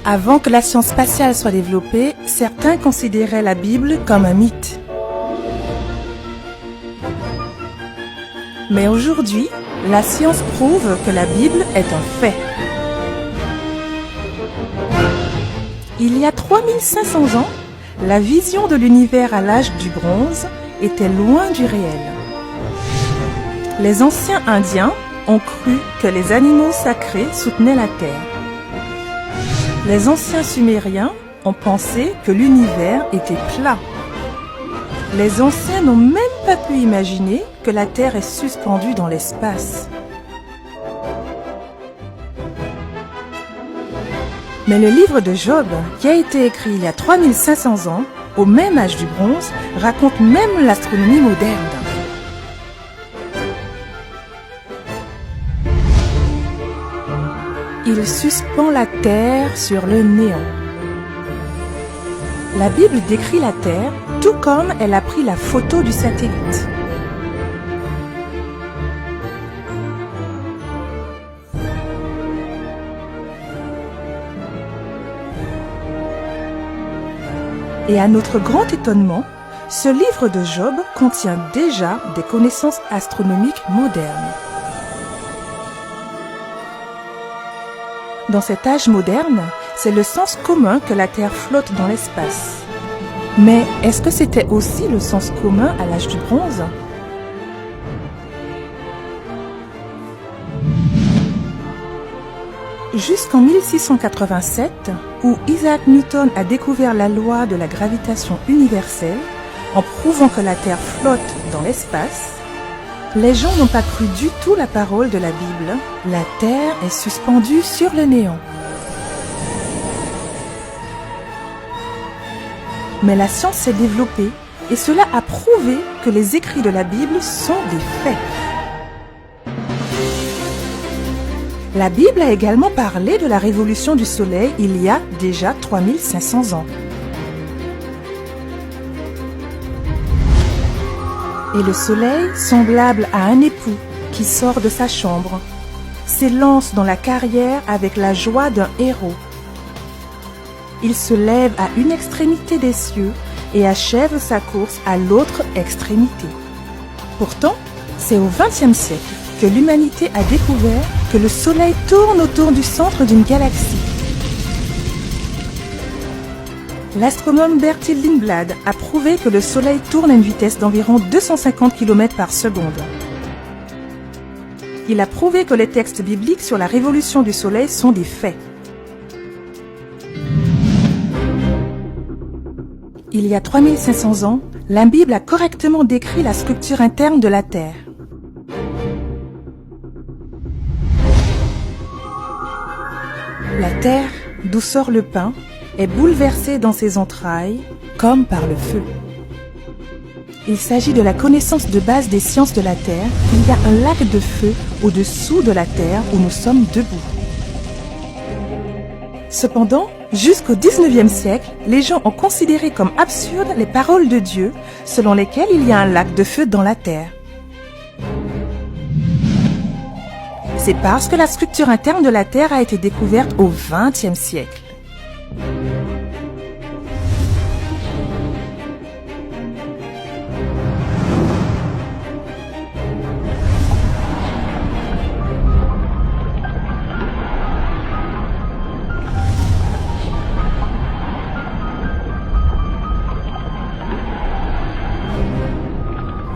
Avant que la science spatiale soit développée, certains considéraient la Bible comme un mythe. Mais aujourd'hui, la science prouve que la Bible est un fait. Il y a 3500 ans, la vision de l'univers à l'âge du bronze était loin du réel. Les anciens Indiens ont cru que les animaux sacrés soutenaient la Terre. Les anciens Sumériens ont pensé que l'univers était plat. Les anciens n'ont même pas pu imaginer que la Terre est suspendue dans l'espace. Mais le livre de Job, qui a été écrit il y a 3500 ans, au même âge du bronze, raconte même l'astronomie moderne. Il suspend la Terre sur le néant. La Bible décrit la Terre tout comme elle a pris la photo du satellite. Et à notre grand étonnement, ce livre de Job contient déjà des connaissances astronomiques modernes. Dans cet âge moderne, c'est le sens commun que la Terre flotte dans l'espace. Mais est-ce que c'était aussi le sens commun à l'âge du bronze ? Jusqu'en 1687, où Isaac Newton a découvert la loi de la gravitation universelle, en prouvant que la Terre flotte dans l'espace, les gens n'ont pas cru du tout la parole de la Bible. La Terre est suspendue sur le néant. Mais la science s'est développée et cela a prouvé que les écrits de la Bible sont des faits. La Bible a également parlé de la révolution du Soleil il y a déjà 3500 ans. Et le Soleil, semblable à un époux qui sort de sa chambre, s'élance dans la carrière avec la joie d'un héros. Il se lève à une extrémité des cieux et achève sa course à l'autre extrémité. Pourtant, c'est au XXe siècle que l'humanité a découvert que le Soleil tourne autour du centre d'une galaxie. L'astronome Bertil Lindblad a prouvé que le Soleil tourne à une vitesse d'environ 250 km par seconde. Il a prouvé que les textes bibliques sur la révolution du Soleil sont des faits. Il y a 3500 ans, la Bible a correctement décrit la structure interne de la Terre. La Terre, d'où sort le pain, est bouleversée dans ses entrailles, comme par le feu. Il s'agit de la connaissance de base des sciences de la Terre. Il y a un lac de feu au-dessous de la Terre où nous sommes debout. Cependant, jusqu'au XIXe siècle, les gens ont considéré comme absurdes les paroles de Dieu, selon lesquelles il y a un lac de feu dans la Terre. C'est parce que la structure interne de la Terre a été découverte au XXe siècle.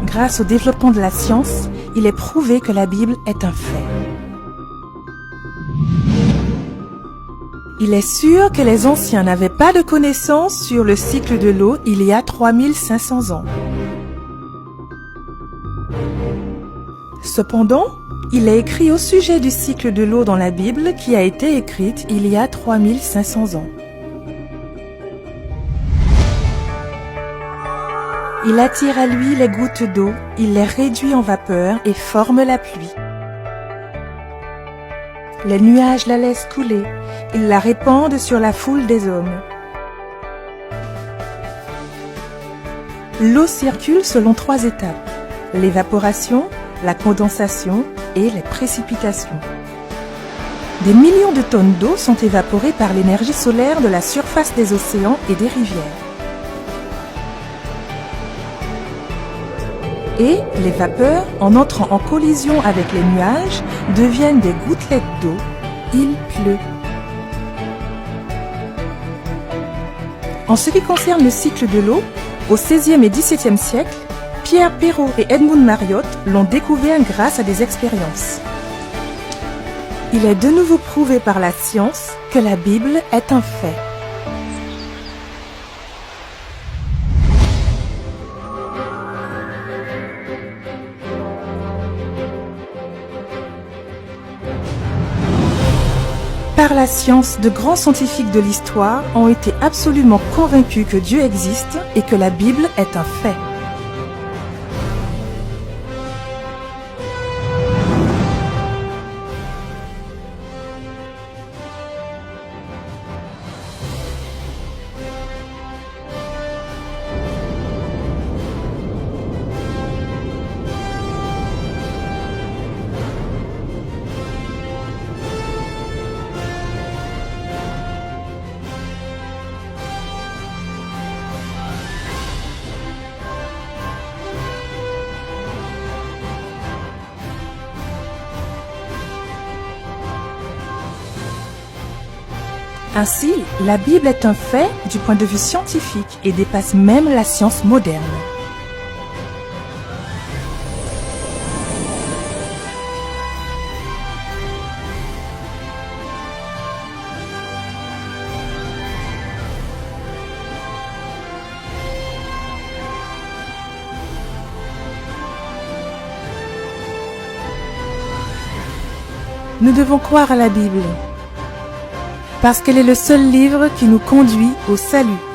Grâce au développement de la science, il est prouvé que la Bible est un fait. Il est sûr que les anciens n'avaient pas de connaissances sur le cycle de l'eau il y a 3500 ans. Cependant, il est écrit au sujet du cycle de l'eau dans la Bible qui a été écrite il y a 3500 ans. Il attire à lui les gouttes d'eau, il les réduit en vapeur et forme la pluie. Les nuages la laissent couler, ils la répandent sur la foule des hommes. L'eau circule selon 3 étapes, l'évaporation, la condensation et les précipitations. Des millions de tonnes d'eau sont évaporées par l'énergie solaire de la surface des océans et des rivières. Et les vapeurs, en entrant en collision avec les nuages, deviennent des gouttelettes d'eau. Il pleut. En ce qui concerne le cycle de l'eau, au XVIe et XVIIe siècle, Pierre Perrault et Edmund Marriott l'ont découvert grâce à des expériences. Il est de nouveau prouvé par la science que la Bible est un fait. Par la science, de grands scientifiques de l'histoire ont été absolument convaincus que Dieu existe et que la Bible est un fait. Ainsi, la Bible est un fait du point de vue scientifique et dépasse même la science moderne. Nous devons croire à la Bible, parce qu'elle est le seul livre qui nous conduit au salut.